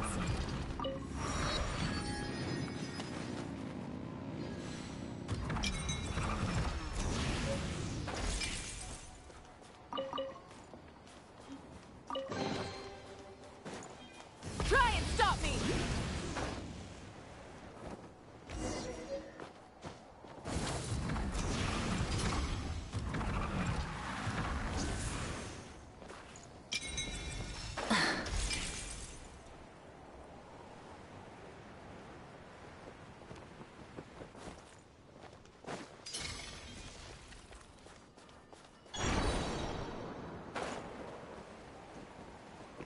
Try and stop me!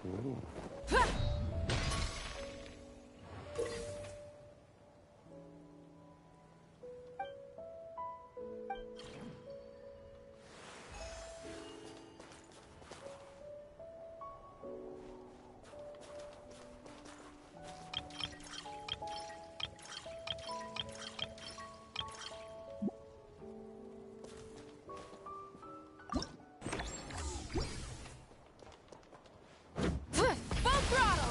Ooh. Full throttle!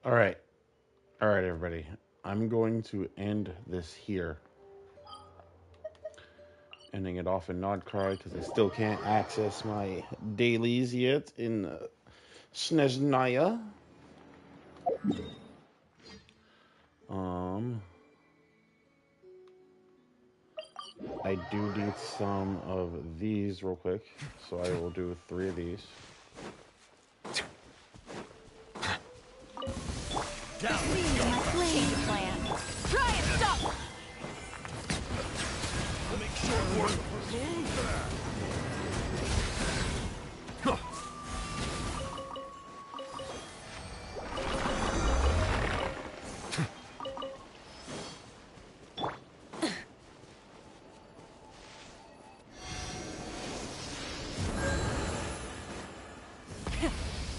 All right. All right, everybody. I'm going to end this here. Ending it off in Nodcry because I still can't access my dailies yet in Snezhnaya. I do need some of these real quick, so I will do 3 of these. Change plan. Try and stop. Make short work.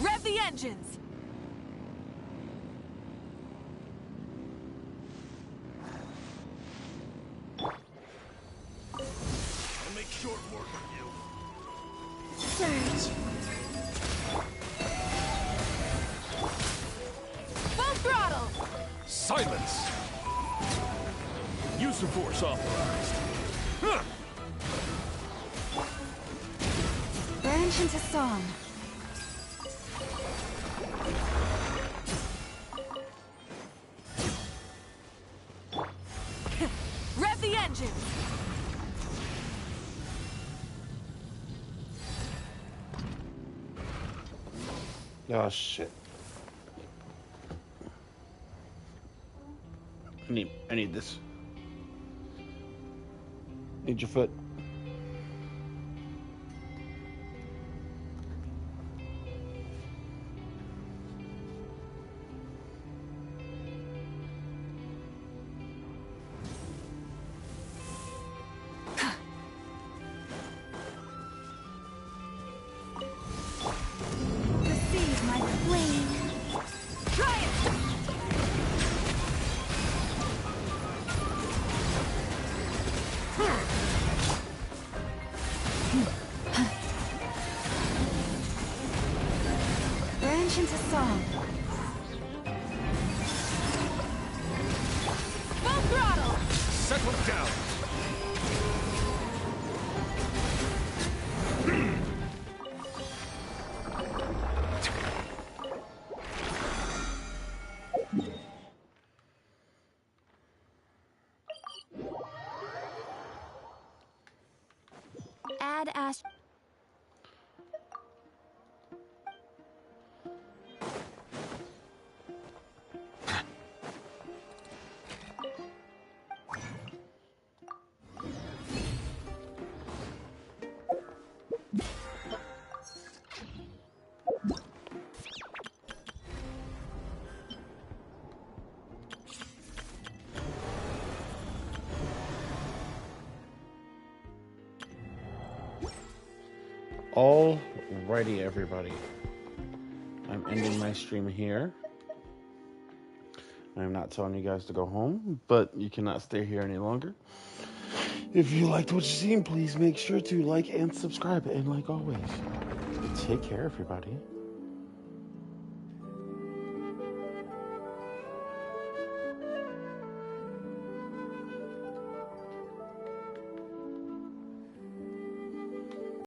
Rev the engines. I'll make short work of you. Surge. Full throttle. Silence! Use of force authorized. Huh. Branch into song. Rev the engine. Oh shit. I need this. Need your foot. Receive my flame. Try it. Branch into song. Full throttle. Settle down. Add Ash. Alrighty, everybody. I'm ending my stream here. I'm not telling you guys to go home, but you cannot stay here any longer. If you liked what you seen, please make sure to like and subscribe. And like always, take care, everybody.